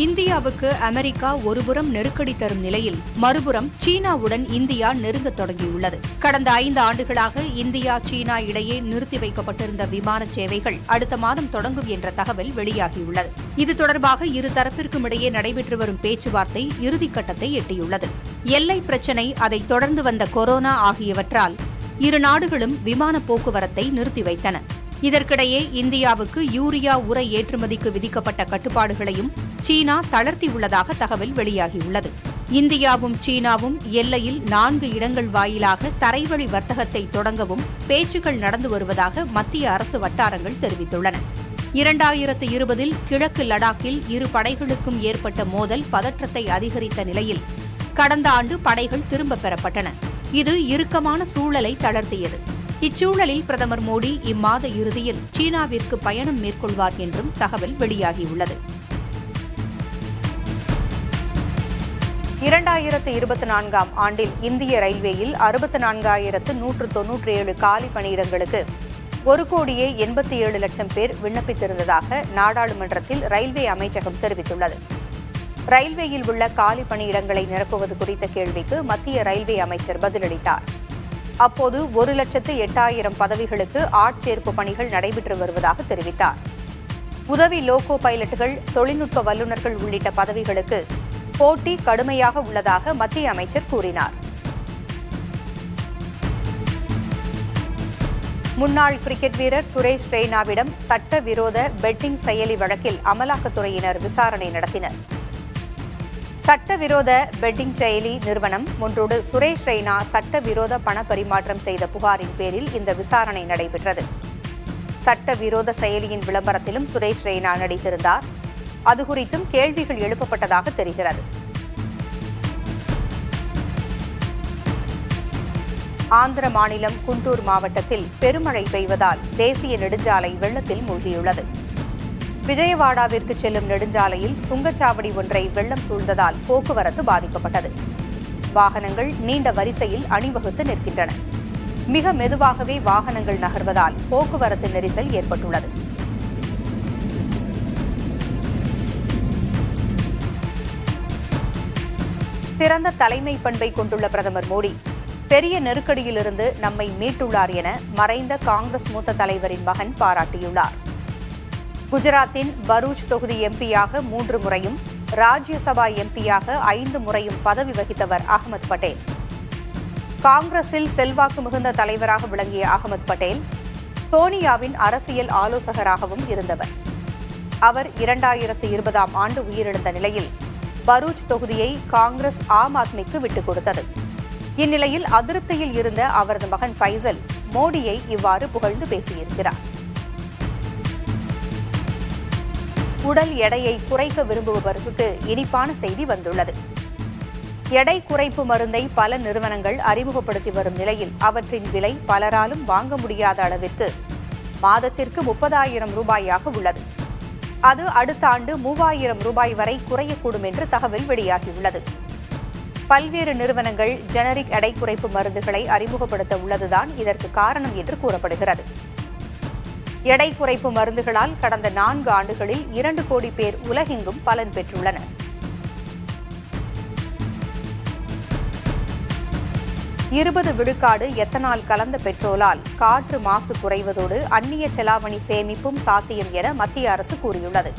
இந்தியாவுக்கு அமெரிக்கா ஒருபுறம் நெருக்கடி தரும் நிலையில் மறுபுறம் சீனாவுடன் இந்தியா நெருங்கத் தொடங்கியுள்ளது. கடந்த 5 ஆண்டுகளாக இந்தியா சீனா இடையே நிறுத்தி வைக்கப்பட்டிருந்த விமான சேவைகள் அடுத்த மாதம் தொடங்கும் என்ற தகவல் வெளியாகியுள்ளது. இது தொடர்பாக இரு தரப்பிற்கும் இடையே நடைபெற்று வரும் பேச்சுவார்த்தை இறுதிக்கட்டத்தை எட்டியுள்ளது. எல்லை பிரச்சினை, அதைத் தொடர்ந்து வந்த கொரோனா ஆகியவற்றால் இரு நாடுகளும் விமான போக்குவரத்தை நிறுத்தி வைத்தன. இதற்கிடையே இந்தியாவுக்கு யூரியா உர ஏற்றுமதிக்கு விதிக்கப்பட்ட கட்டுப்பாடுகளையும் சீனா தளர்த்தியுள்ளதாக தகவல் வெளியாகியுள்ளது. இந்தியாவும் சீனாவும் எல்லையில் 4 இடங்கள் வாயிலாக தரைவழி வர்த்தகத்தை தொடங்கவும் பேச்சுக்கள் நடந்து வருவதாக மத்திய அரசு வட்டாரங்கள் தெரிவித்துள்ளன. 2020இல் கிழக்கு லடாக்கில் இரு படைகளுக்கும் ஏற்பட்ட மோதல் பதற்றத்தை அதிகரித்த நிலையில் கடந்த ஆண்டு படைகள் திரும்பப் பெறப்பட்டன. இது இறுக்கமான சூழலை தளர்த்தியது. இச்சூழலில் பிரதமர் மோடி இம்மாத இறுதியில் சீனாவிற்கு பயணம் மேற்கொள்வார் என்றும் தகவல் வெளியாகியுள்ளது. 2024ஆம் ஆண்டில் இந்திய ரயில்வேயில் 64,197 காலி பணியிடங்களுக்கு 1,87,00,000 பேர் விண்ணப்பித்திருந்ததாக நாடாளுமன்றத்தில் ரயில்வே அமைச்சகம் தெரிவித்துள்ளது. ரயில்வேயில் உள்ள காலி பணியிடங்களை நிரப்புவது குறித்த கேள்விக்கு மத்திய ரயில்வே அமைச்சர் பதிலளித்தார். அப்போது 1,08,000 பதவிகளுக்கு ஆட்சேர்ப்பு பணிகள் நடைபெற்று வருவதாக தெரிவித்தார். உதவி லோகோ பைலட்டுகள், தொழில்நுட்ப வல்லுநர்கள் உள்ளிட்ட பதவிகளுக்கு போட்டி கடுமையாக உள்ளதாக மத்திய அமைச்சர் கூறினார். முன்னாள் கிரிக்கெட் வீரர் சுரேஷ் ரெய்னாவிடம் சட்டவிரோத பெட்டிங் செயலி வழக்கில் அமலாக்கத்துறையினர் விசாரணை நடத்தினர். சட்டவிரோத பெட்டிங் செயலி நிறுவனம் ஒன்றோடு சுரேஷ் ரெய்னா சட்டவிரோத பண பரிமாற்றம் செய்த புகாரின் பேரில் இந்த விசாரணை நடைபெற்றது. சட்டவிரோத செயலியின் விளம்பரத்திலும் சுரேஷ் ரெய்னா நடித்திருந்தார். அது குறித்தும் கேள்விகள் எழுப்பப்பட்டதாக தெரிகிறது. ஆந்திர மாநிலம் குண்டூர் மாவட்டத்தில் பெருமழை பெய்வதால் தேசிய நெடுஞ்சாலை வெள்ளத்தில் மூழ்கியுள்ளது. விஜயவாடாவிற்கு செல்லும் நெடுஞ்சாலையில் சுங்கச்சாவடி ஒன்றை வெள்ளம் சூழ்ந்ததால் போக்குவரத்து பாதிக்கப்பட்டது. வாகனங்கள் நீண்ட வரிசையில் அணிவகுத்து நிற்கின்றன. மிக மெதுவாகவே வாகனங்கள் நகர்வதால் போக்குவரத்து நெரிசல் ஏற்பட்டுள்ளது. சிறந்த தலைமை பண்பை கொண்டுள்ள பிரதமர் மோடி பெரிய நெருக்கடியிலிருந்து நம்மை மீட்டுள்ளார் என மறைந்த காங்கிரஸ் மூத்த தலைவரின் மகன் பாராட்டியுள்ளார். குஜராத்தின் பரூச் தொகுதி எம்பியாக 3 முறையும் ராஜ்யசபா எம்பியாக 5 முறையும் பதவி வகித்தவர் அகமது பட்டேல். காங்கிரஸில் செல்வாக்கு மிகுந்த தலைவராக விளங்கிய அகமது பட்டேல் சோனியாவின் அரசியல் ஆலோசகராகவும் இருந்தவர். அவர் 2020ஆம் ஆண்டு உயிரிழந்த நிலையில் பரூச் தொகுதியை காங்கிரஸ் ஆம் ஆத்மிக்கு விட்டுக் கொடுத்தது. இந்நிலையில் அதிருப்தியில் இருந்த அவரது மகன் ஃபைசல் மோடியை இவ்வாறு புகழ்ந்து பேசியிருக்கிறார். உடல் எடையை குறைக்க விரும்புபவர்களுக்கு இனிப்பான செய்தி வந்துள்ளது. எடை குறைப்பு மருந்தை பல நிறுவனங்கள் அறிமுகப்படுத்தி வரும் நிலையில் அவற்றின் விலை பலராலும் வாங்க முடியாத அளவிற்கு மாதத்திற்கு 30,000 ரூபாயாக உள்ளது. அது அடுத்த ஆண்டு 3,000 ரூபாய் வரை குறையக்கூடும் என்று தகவல் வெளியாகியுள்ளது. பல்வேறு நிறுவனங்கள் ஜெனரிக் எடை குறைப்பு மருந்துகளை அறிமுகப்படுத்த உள்ளதுதான் இதற்கு காரணம் என்று கூறப்படுகிறது. எடை குறைப்பு மருந்துகளால் கடந்த 4 ஆண்டுகளில் 2 கோடி பேர் உலகெங்கும் பலன் பெற்றுள்ளனர். விழுக்காடு எத்தனால் கலந்த பெட்ரோலால் காற்று மாசு குறைவதோடு அந்நிய செலாவணி சேமிப்பும் சாத்தியம் என மத்திய அரசு கூறியுள்ளது.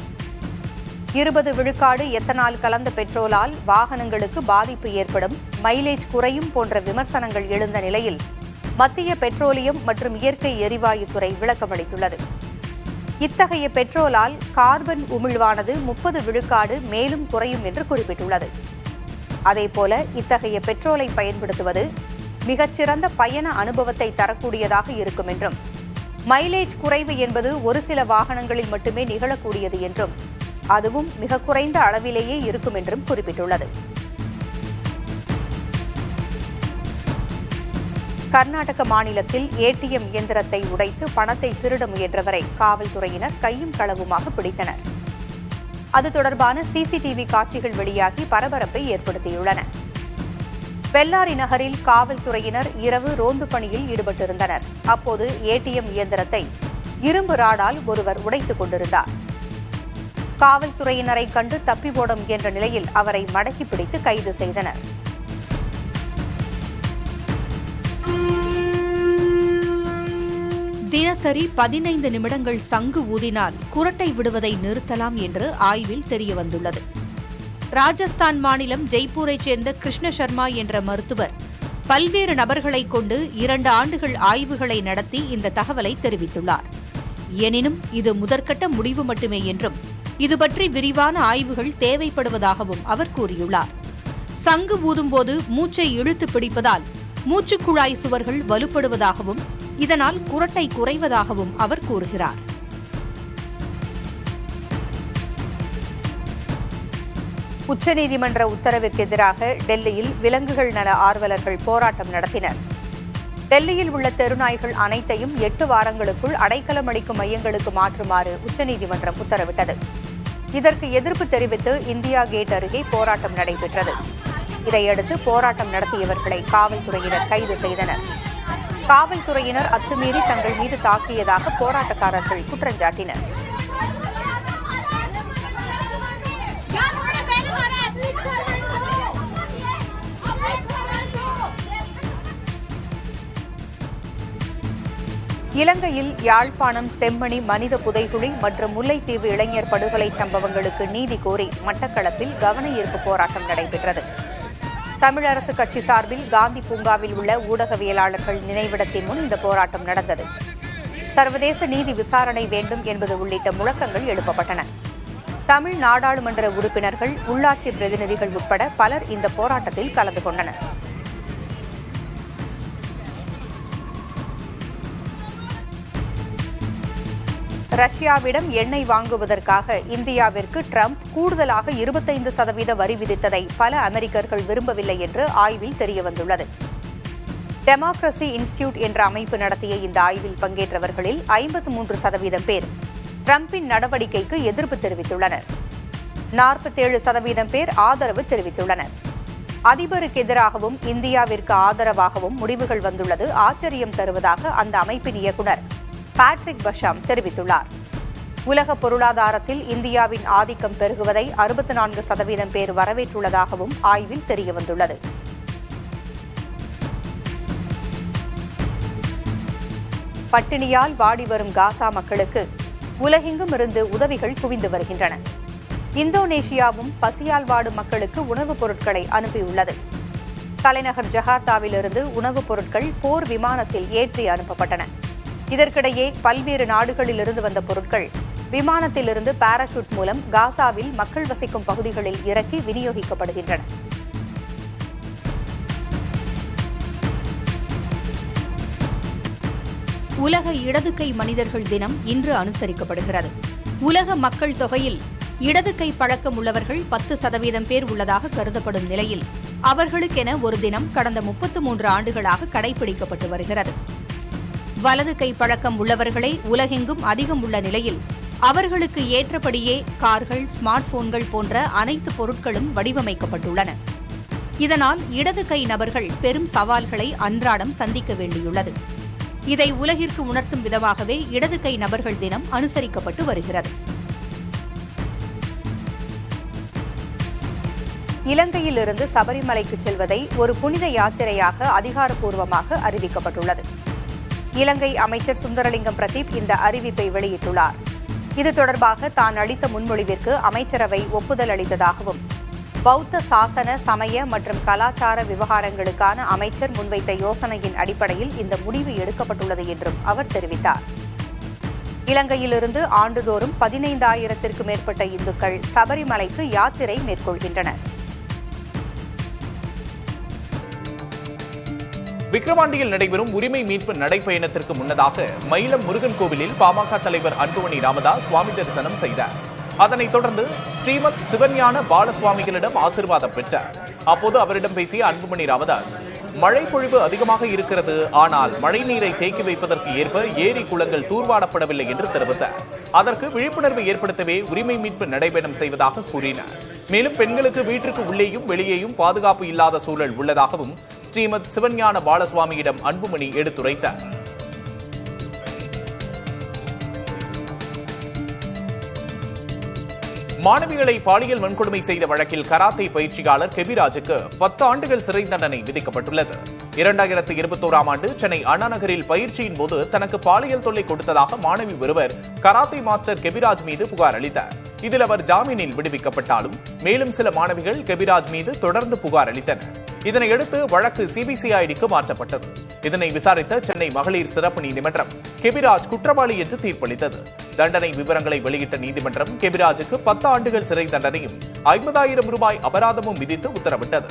20 விழுக்காடு எத்தனால் கலந்த பெட்ரோலால் வாகனங்களுக்கு பாதிப்பு ஏற்படும், மைலேஜ் குறையும் போன்ற விமர்சனங்கள் எழுந்த நிலையில் மத்திய பெட்ரோலியம் மற்றும் இயற்கை எரிவாயு துறை விளக்கமளித்துள்ளது. இத்தகைய பெட்ரோலால் கார்பன் உமிழ்வானது 30 விழுக்காடு மேலும் குறையும் என்று குறிப்பிட்டுள்ளது. அதேபோல இத்தகைய பெட்ரோலை பயன்படுத்துவது மிகச்சிறந்த பயண அனுபவத்தை தரக்கூடியதாக இருக்கும் என்றும், மைலேஜ் குறைவு என்பது ஒரு சில வாகனங்களில் மட்டுமே நிகழக்கூடியது என்றும், அதுவும் மிக குறைந்த அளவிலேயே இருக்கும் என்றும் குறிப்பிட்டுள்ளது. கர்நாடக மாநிலத்தில் ஏடிஎம் இயந்திரத்தை உடைத்து பணத்தை திருட முயன்றவரை காவல்துறையினர் கையும் களவுமாக பிடித்தனர். அது தொடர்பான சிசிடிவி காட்சிகள் வெளியாகி பரபரப்பை ஏற்படுத்தியுள்ளன. பெல்லாரி நகரில் காவல்துறையினர் இரவு ரோந்து பணியில் ஈடுபட்டிருந்தனர். அப்போது ஏடிஎம் இயந்திரத்தை இரும்பு ராடால் ஒருவர் உடைத்துக் கொண்டிருந்தார். காவல்துறையினரை கண்டு தப்பி ஓட முயன்ற நிலையில் அவரை மடக்கி பிடித்து கைது செய்தனர். தினசரி 15 நிமிடங்கள் சங்கு ஊதினால் குரட்டை விடுவதை நிறுத்தலாம் என்று ஆய்வில் தெரியவந்துள்ளது. ராஜஸ்தான் மாநிலம் ஜெய்ப்பூரைச் சேர்ந்த கிருஷ்ண சர்மா என்ற மருத்துவர் பல்வேறு நபர்களை கொண்டு 2 ஆண்டுகள் ஆய்வுகளை நடத்தி இந்த தகவலை தெரிவித்துள்ளார். எனினும் இது முதற்கட்ட முடிவு மட்டுமே என்றும் இதுபற்றி விரிவான ஆய்வுகள் தேவைப்படுவதாகவும் அவர் கூறியுள்ளார். சங்கு ஊதும்போது மூச்சை இழுத்து பிடிப்பதால் மூச்சுக்குழாய் சுவர்கள் வலுப்படுவதாகவும் இதனால் குரட்டை குறைவதாகவும் அவர் கூறுகிறார். உச்சநீதிமன்ற உத்தரவிற்கு எதிராக டெல்லியில் விலங்குகள் நல ஆர்வலர்கள் போராட்டம் நடத்தினர். டெல்லியில் உள்ள தெருநாய்கள் அனைத்தையும் 8 வாரங்களுக்குள் அடைக்கலம் அளிக்கும் மையங்களுக்கு மாற்றுமாறு உச்சநீதிமன்றம் உத்தரவிட்டது. இதற்கு எதிர்ப்பு தெரிவித்து இந்தியா கேட் அருகே போராட்டம் நடைபெற்றது. இதையடுத்து போராட்டம் நடத்தியவர்களை காவல்துறையினர் கைது செய்தனர். காவல்துறையினர் அத்துமீறி தங்கள் மீது தாக்கியதாக போராட்டக்காரர்கள் குற்றஞ்சாட்டினர். இலங்கையில் யாழ்ப்பாணம் செம்மணி மனித புதைகுழி மற்றும் முல்லைத்தீவு இளைஞர் படுகொலை சம்பவங்களுக்கு நீதி கோரி மட்டக்களப்பில் கவன ஈர்ப்பு போராட்டம் நடைபெற்றது. தமிழரசு கட்சி சார்பில் காந்தி பூங்காவில் உள்ள ஊடகவியலாளர்கள் நினைவிடத்தின் முன் இந்த போராட்டம் நடந்தது. சர்வதேச நீதி விசாரணை வேண்டும் என்பது உள்ளிட்ட முழக்கங்கள் எழுப்பப்பட்டன. தமிழ் நாடாளுமன்ற உறுப்பினர்கள், உள்ளாட்சி பிரதிநிதிகள் உட்பட பலர் இந்த போராட்டத்தில் கலந்து கொண்டனர். ரஷ்யாவிடம் எண்ணெய் வாங்குவதற்காக இந்தியாவிற்கு ட்ரம்ப் கூடுதலாக 25% வரி விதித்ததை பல அமெரிக்கர்கள் விரும்பவில்லை என்று ஆய்வில் தெரியவந்துள்ளது. டெமோக்ரசி இன்ஸ்டிடியூட் என்ற அமைப்பு நடத்திய இந்த ஆய்வில் பங்கேற்றவர்களில் 53% பேர் ட்ரம்பின் நடவடிக்கைக்கு எதிர்ப்பு தெரிவித்துள்ளனர். 47% பேர் ஆதரவு தெரிவித்துள்ளனர். அதிபருக்கு எதிராகவும் இந்தியாவிற்கு ஆதரவாகவும் முடிவுகள் வந்துள்ளது ஆச்சரியம் தருவதாக அந்த அமைப்பின் இயக்குநர் பேட்ரிக் பஷாம் தெரிவித்துள்ளார். உலக பொருளாதாரத்தில் இந்தியாவின் ஆதிக்கம் பெருகுவதை 64% பேர் வரவேற்றுள்ளதாகவும் ஆய்வில் தெரியவந்துள்ளது. பட்டினியால் வாடி வரும் காசா மக்களுக்கு உலகெங்கும் இருந்து உதவிகள் குவிந்து வருகின்றன. இந்தோனேஷியாவும் பசியால் வாடும் மக்களுக்கு உணவுப் பொருட்களை அனுப்பியுள்ளது. தலைநகர் ஜகார்த்தாவிலிருந்து உணவுப் பொருட்கள் போர் விமானத்தில் ஏற்றி அனுப்பப்பட்டன. இதற்கிடையே பல்வேறு நாடுகளிலிருந்து வந்த பொருட்கள் விமானத்திலிருந்து பாராசூட் மூலம் காசாவில் மக்கள் வசிக்கும் பகுதிகளில் இறக்கி விநியோகிக்கப்படுகின்றன. உலக இடதுகை மனிதர்கள் தினம் இன்று அனுசரிக்கப்படுகிறது. உலக மக்கள் தொகையில் இடதுகை பழக்கம் உள்ளவர்கள் 10% பேர் உள்ளதாக கருதப்படும் நிலையில் அவர்களுக்கென ஒரு தினம் கடந்த 33 ஆண்டுகளாக கடைபிடிக்கப்பட்டு வருகிறது. வலது கை பழக்கம் உள்ளவர்களே உலகெங்கும் அதிகம் உள்ள நிலையில் அவர்களுக்கு ஏற்றபடியே கார்கள், ஸ்மார்ட் போன்கள் போன்ற அனைத்து பொருட்களும் வடிவமைக்கப்பட்டுள்ளன. இதனால் இடது கை நபர்கள் பெரும் சவால்களை அன்றாடம் சந்திக்க வேண்டியுள்ளது. இதை உலகிற்கு உணர்த்தும் விதமாகவே இடது கை நபர்கள் தினம் அனுசரிக்கப்பட்டு வருகிறது. இலங்கையிலிருந்து சபரிமலைக்கு செல்வதை ஒரு புனித யாத்திரையாக அதிகாரப்பூர்வமாக அறிவிக்கப்பட்டுள்ளது. இலங்கை அமைச்சர் சுந்தரலிங்கம் பிரதீப் இந்த அறிவிப்பை வெளியிட்டுள்ளார். இது தொடர்பாக தான் அளித்த முன்மொழிவிற்கு அமைச்சரவை ஒப்புதல் அளித்ததாகவும், பௌத்த சாசன, சமய மற்றும் கலாச்சார விவகாரங்களுக்கான அமைச்சர் முன்வைத்த யோசனையின் அடிப்படையில் இந்த முடிவு எடுக்கப்பட்டுள்ளது என்றும் அவர் தெரிவித்தார். இலங்கையிலிருந்து ஆண்டுதோறும் 15,000த்திற்கும் மேற்பட்ட இந்துக்கள் சபரிமலைக்கு யாத்திரை மேற்கொள்கின்றனர். விக்கிரவாண்டியில் நடைபெறும் உரிமை மீட்பு நடைப்பயணத்திற்கு முன்னதாக மயிலம் முருகன் கோவிலில் பாமக தலைவர் அன்புமணி ராமதாஸ் சுவாமி தரிசனம் செய்தார். அதனைத் தொடர்ந்து ஸ்ரீமத் சிவஞான பாலசுவாமிகளிடம் ஆசீர்வாதம் பெற்றார். அப்போது அவரிடம் பேசிய அன்புமணி ராமதாஸ், மழை பொழிவு அதிகமாக இருக்கிறது, ஆனால் மழை நீரை தேக்கி வைப்பதற்கு ஏற்ப ஏரி குளங்கள் தூர்வாடப்படவில்லை என்று தெரிவித்தார். அதற்கு விழிப்புணர்வு ஏற்படுத்தவே உரிமை மீட்பு நடைபயணம் செய்வதாக கூறினார். மேலும் பெண்களுக்கு வீட்டிற்கு உள்ளேயும் வெளியேயும் பாதுகாப்பு இல்லாத சூழல் உள்ளதாகவும் ஸ்ரீமத் சிவஞான பாலசுவாமியிடம் அன்புமணி எடுத்துரைத்தார். மாணவிகளை பாலியல் வன்கொடுமை செய்த வழக்கில் கராத்தே பயிற்சியாளர் கெபிராஜுக்கு 10 ஆண்டுகள் சிறை தண்டனை விதிக்கப்பட்டுள்ளது. 2021ஆம் ஆண்டு சென்னை அண்ணா நகரில் பயிற்சியின் போது தனக்கு பாலியல் தொல்லை கொடுத்ததாக மாணவி ஒருவர் கராத்தே மாஸ்டர் கெபிராஜ் மீது புகார் அளித்தார். இதில் அவர் ஜாமீனில் விடுவிக்கப்பட்டாலும் மேலும் சில மாணவிகள் கெபிராஜ் மீது தொடர்ந்து புகார் அளித்தனர். இதனையடுத்து வழக்கு சிபிசிஐடிக்கு மாற்றப்பட்டது. இதனை விசாரித்த சென்னை மகளிர் சிறப்பு நீதிமன்றம் கெபிராஜ் குற்றவாளி என்று தீர்ப்பளித்தது. தண்டனை விவரங்களை வெளியிட்ட நீதிமன்றம் கெபிராஜுக்கு 10 ஆண்டுகள் சிறை தண்டனையும் 50,000 ரூபாய் அபராதமும் விதித்து உத்தரவிட்டது.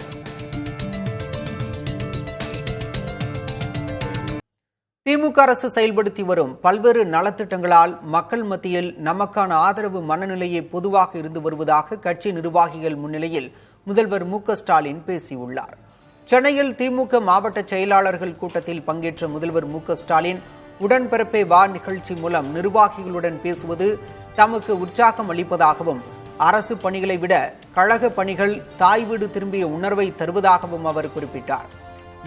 திமுக அரசு செயல்படுத்தி வரும் பல்வேறு நலத்திட்டங்களால் மக்கள் மத்தியில் நமக்கான ஆதரவு மனநிலையே பொதுவாக இருந்து வருவதாக கட்சி நிர்வாகிகள் முன்னிலையில் முதல்வர் மு.க.ஸ்டாலின் பேசியுள்ளார். சென்னையில் திமுக மாவட்ட செயலாளர்கள் கூட்டத்தில் பங்கேற்ற முதல்வர் மு.க.ஸ்டாலின் உடன்பிறப்பே வா நிகழ்ச்சி மூலம் நிர்வாகிகளுடன் பேசுவது தமக்கு உற்சாகம் அளிப்பதாகவும் அரசு பணிகளை விட கழக பணிகள் தாய் வீடு திரும்பிய உணர்வை தருவதாகவும் அவர் குறிப்பிட்டார்.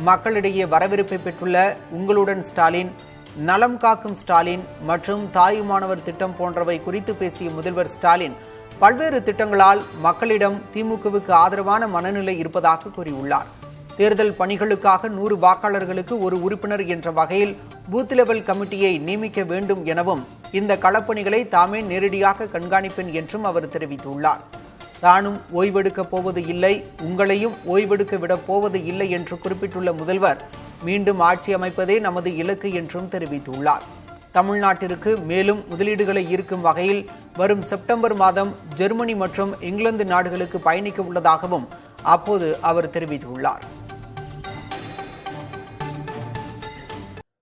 மக்களிடையே வரவேற்பை பெற்றுள்ள உங்களுடன் ஸ்டாலின், நலம் காக்கும் ஸ்டாலின் மற்றும் தாயுமானவர் திட்டம் போன்றவை குறித்து பேசிய முதல்வர் ஸ்டாலின் பல்வேறு திட்டங்களால் மக்களிடம் திமுகவுக்கு ஆதரவான மனநிலை இருப்பதாக கூறியுள்ளார். தேர்தல் பணிகளுக்காக 100 வாக்காளர்களுக்கு ஒரு உறுப்பினர் என்ற வகையில் பூத் லெவல் கமிட்டியை நியமிக்க வேண்டும் எனவும் இந்த களப்பணிகளை தாமே நேரடியாக கண்காணிப்பேன் என்றும் அவர் தெரிவித்துள்ளார். தானும் ஓய்வெடுக்கப் போவது இல்லை, உங்களையும் ஓய்வெடுக்க விடப் போவது இல்லை என்று குறிப்பிட்டுள்ள முதல்வர் மீண்டும் ஆட்சி அமைப்பதே நமது இலக்கு என்றும் தெரிவித்துள்ளார். தமிழ்நாட்டிற்கு மேலும் முதலீடுகளை ஈர்க்கும் வகையில் வரும் செப்டம்பர் மாதம் ஜெர்மனி மற்றும் இங்கிலாந்து நாடுகளுக்கு பயணிக்க உள்ளதாகவும் அப்போது அவர் தெரிவித்துள்ளார்.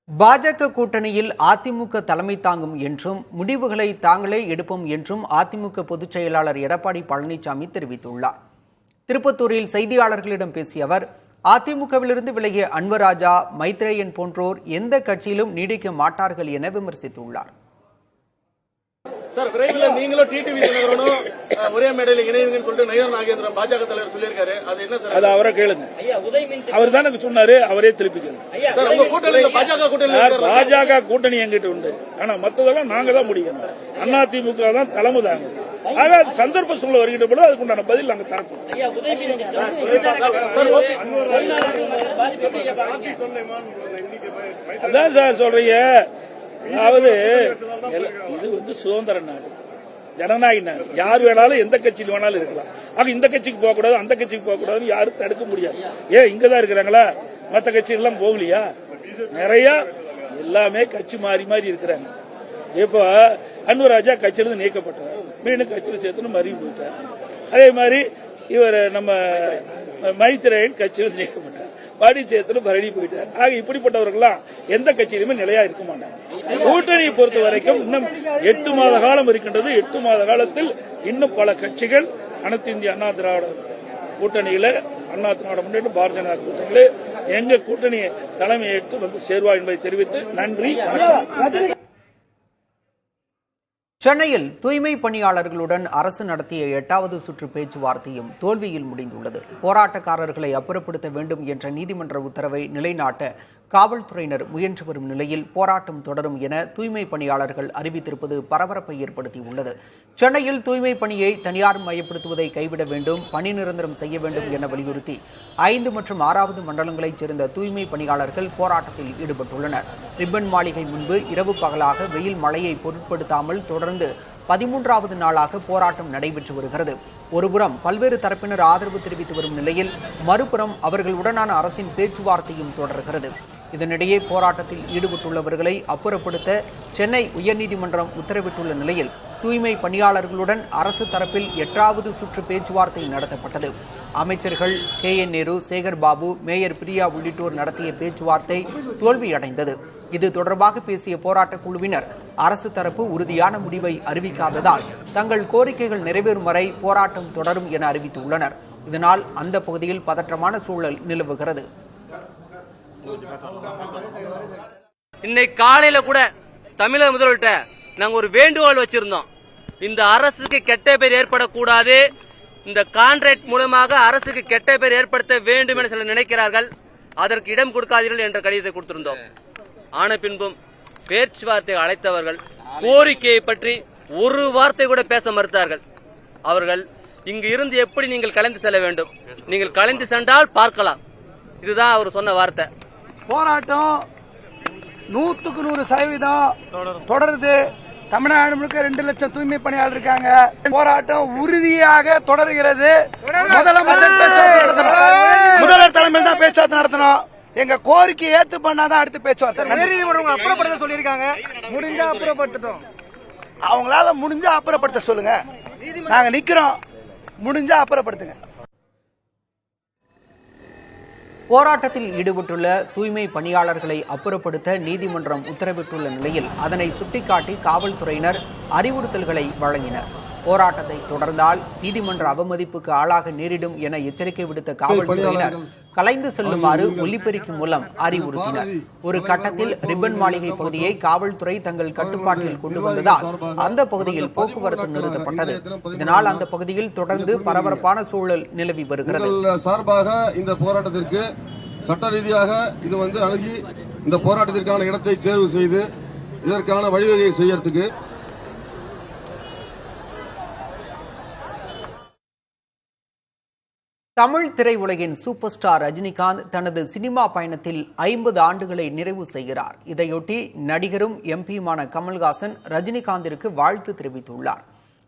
பாஜக கூட்டணியில் அதிமுக தலைமை தாங்கும் என்றும் முடிவுகளை தாங்களே எடுப்போம் என்றும் அதிமுக பொதுச் செயலாளர் எடப்பாடி பழனிசாமி தெரிவித்துள்ளார். திருப்பத்தூரில் செய்தியாளர்களிடம் பேசிய அவர் அதிமுகவிலிருந்து விலகிய அன்வர் ராஜா, மைத்ரேயன் போன்றோர் எந்த கட்சியிலும் நீடிக்க மாட்டார்கள் என விமர்சித்துள்ளார். சார், விரைவில் நீங்களும் டிடிவி தினகரனும் ஒரே மேடையில் இணையுங்கன்னு சொல்லிட்டு நயினார் நாகேந்திரன் பாஜக தலைவர் சொல்லியிருக்காரு. அது என்ன சார்? அது அவரை கேளுங்க. அவர் தான் எனக்கு சொன்னாரு, அவரே திருப்பிக்கணும். சார், உங்க கூட்டணி பாஜக கூட்டணி பாஜக கூட்டணி எங்கிட்ட உண்டு. ஆனா மத்ததெல்லாம் நாங்க தான் முடிக்கணும். அதிமுக தான் தலைமை தாங்க. ஆக அது சந்தர்ப்ப சூழ்நிலை வருகின்ற பொழுது அதுக்குண்டான பதில் நாங்க தரப்போம். அதான் சார் சொல்றீங்க. அதாவது இது சுதந்திர நாடு, ஜனநாயக நாடு. யார் வேணாலும் எந்த கட்சியில் வேணாலும் இருக்கலாம். ஆக இந்த கட்சிக்கு போக கூடாது, அந்த கட்சிக்கு போக கூடாதுன்னு யாரும் தடுக்க முடியாது. ஏன் இங்கதான் இருக்கிறாங்களா? மற்ற கட்சி எல்லாம் போகலையா? நிறைய எல்லாமே கட்சி மாறி மாறி இருக்கிறாங்க. இப்ப அன்வர் ராஜா கட்சியிலிருந்து நீக்கப்பட்டார், மீண்டும் கட்சியில் சேர்த்துன்னு மறுபடியும் போயிட்டார். அதே மாதிரி இவர் நம்ம மைத்ரேயன் கட்சியில் நீக்கப்பட்டார், பாடிச்சேத்துல பரடி போயிட்டார். ஆக இப்படிப்பட்டவர்கள்லாம் எந்த கட்சியிலுமே நிலையா இருக்க மாட்டாங்க. கூட்டணியை பொறுத்த வரைக்கும் இன்னும் 8 மாத காலம் இருக்கின்றது. 8 மாத காலத்தில் இன்னும் பல கட்சிகள் அனைத்து இந்திய அண்ணா திராவிட கூட்டணியில, அண்ணா திராவிட முன்னேற்ற பாரதிய ஜனதா கூட்டணியில எங்க கூட்டணியை தலைமையேற்று வந்து சேர்வா என்பதை தெரிவித்து நன்றி. சென்னையில் தூய்மை பணியாளர்களுடன் அரசு நடத்திய 8வது சுற்று பேச்சுவார்த்தையும் தோல்வியில் முடிந்துள்ளது. போராட்டக்காரர்களை அப்புறப்படுத்த வேண்டும் என்ற நீதிமன்ற உத்தரவை நிலைநாட்ட காவல்துறையினர் முயன்று வரும் நிலையில் போராட்டம் தொடரும் என தூய்மை பணியாளர்கள் அறிவித்திருப்பது பரபரப்பை ஏற்படுத்தியுள்ளது. சென்னையில் தூய்மை பணியை தனியார் மயப்படுத்துவதை கைவிட வேண்டும், பணி நிரந்தரம் செய்ய வேண்டும் என வலியுறுத்தி 5 மற்றும் 6வது மண்டலங்களைச் சேர்ந்த தூய்மை பணியாளர்கள் போராட்டத்தில் ஈடுபட்டுள்ளனர். ரிப்பன் மாளிகை முன்பு இரவு பகலாக வெயில் மழையை பொருட்படுத்தாமல் தொடர்ந்து 13வது நாளாக போராட்டம் நடைபெற்று வருகிறது. ஒருபுறம் பல்வேறு தரப்பினர் ஆதரவு தெரிவித்து வரும் நிலையில் மறுபுறம் அவர்களுடனான அரசின் பேச்சுவார்த்தையும் தொடர்கிறது. இதனிடையே போராட்டத்தில் ஈடுபட்டுள்ளவர்களை அப்புறப்படுத்த சென்னை உயர்நீதிமன்றம் உத்தரவிட்டுள்ள நிலையில் தூய்மை பணியாளர்களுடன் அரசு தரப்பில் 8வது சுற்று பேச்சுவார்த்தை நடத்தப்பட்டது. அமைச்சர்கள் KN நேரு, சேகர் பாபு, மேயர் பிரியா உள்ளிட்டோர் நடத்திய பேச்சுவார்த்தை தோல்வியடைந்தது. இது தொடர்பாக பேசிய போராட்ட குழுவினர் அரசு தரப்பு உறுதியான முடிவை அறிவிக்காததால் தங்கள் கோரிக்கைகள் நிறைவேறும் வரை போராட்டம் தொடரும் என அறிவித்துள்ளனர். இதனால் அந்த பகுதியில் பதற்றமான சூழல் நிலவுகிறது. இன்னைக்கு காலையில கூட தமிழக முதல்வர்கிட்ட நாங்க ஒரு வேண்டுகோள் வச்சிருந்தோம். இந்த அரசுக்கு கெட்ட பேர் ஏற்படக்கூடாது, இந்த கான்ட்ராக்ட் மூலமாக அரசுக்கு கெட்ட பேர் ஏற்படுத்த வேண்டும் என சிலர் நினைக்கிறார்கள், அதற்கு இடம் கொடுக்காதீர்கள் என்ற கடிதத்தை கொடுத்திருந்தோம். ஆன பின்பும் பேச்சுவார்த்தை அழைத்தவர்கள் கோரிக்கையை பற்றி ஒரு வார்த்தை கூட பேச மறுத்தார்கள். அவர்கள் இங்கு இருந்து எப்படி நீங்கள் கலைந்து செல்ல வேண்டும், நீங்கள் கலைந்து சென்றால் பார்க்கலாம். இதுதான் அவர் சொன்ன வார்த்தை. போராட்டம் 100% தொடருது. தமிழ்நாடு முழுக்க 2 லட்சம் தூய்மை பணியாளர் இருக்காங்க. போராட்டம் உறுதியாக தொடர்கிறது. முதல்வர் தலைமையில் தான் பேச்சுவார்த்தை நடத்தணும். எங்க கோரிக்கை ஏத்து பண்ணாதான் அடுத்து பேச்சுவார்த்தை. அப்புறப்படுத்த சொல்லியிருக்காங்க. முடிஞ்சா அப்புறப்படுத்தட்டும். அவங்களால முடிஞ்சா அப்புறப்படுத்த சொல்லுங்க. நாங்க நிக்கிறோம். முடிஞ்சா அப்புறப்படுத்துங்க. போராட்டத்தில் ஈடுபட்டுள்ள தூய்மை பணியாளர்களை அப்புறப்படுத்த நீதிமன்றம் உத்தரவிட்டுள்ள நிலையில் அதனை சுட்டிக்காட்டி காவல்துறையினர் அறிவுறுத்தல்களை வழங்கினர். போராட்டத்தை தொடர்ந்தால் நீதிமன்ற அவமதிப்புக்கு ஆளாக நேரிடும் என எச்சரிக்கை விடுத்த காவல்துறையினர் கலைந்து செல்லுமாறு ஒலிபெருக்கி மூலம் அறிவுறுத்தினர். ஒரு கட்டத்தில் ரிப்பன் மாளிகை பகுதியை காவல்துறை தங்கள் கட்டுப்பாட்டில் கொண்டு வந்ததால் அந்த பகுதியில் போக்குவரத்து நிறுத்தப்பட்டது. இதனால் அந்த பகுதியில் தொடர்ந்து பரபரப்பான சூழல் நிலவி வருகிறது. சார்பாக இந்த போராட்டத்திற்கு சட்ட ரீதியாக இது அணுகி இந்த போராட்டத்திற்கான இடத்தை தேர்வு செய்து இதற்கான வழிவகை செய்யறதுக்கு தமிழ் திரையுலகின் சூப்பர் ஸ்டார் ரஜினிகாந்த் தனது சினிமா பயணத்தில் 50 ஆண்டுகளை நிறைவு செய்கிறார். இதையொட்டி நடிகரும் எம்பியுமான கமல்ஹாசன் ரஜினிகாந்திற்கு வாழ்த்து தெரிவித்துள்ளார்.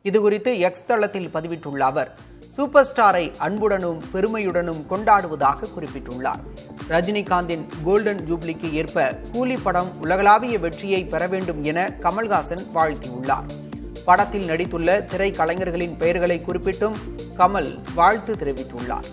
இதுகுறித்து எக்ஸ் தளத்தில் பதிவிட்டுள்ள அவர் சூப்பர் ஸ்டாரை அன்புடனும் பெருமையுடனும் கொண்டாடுவதாக குறிப்பிட்டுள்ளார். ரஜினிகாந்தின் கோல்டன் ஜூப்ளிக்கு ஏற்ப கூலி படம் உலகளாவிய வெற்றியை பெற வேண்டும் என கமல்ஹாசன் வாழ்த்தியுள்ளார். படத்தில் நடித்துள்ள திரைக்கலைஞர்களின் பெயர்களை குறிப்பிட்டும் கமல் வாழ்த்து தெரிவித்துள்ளார்.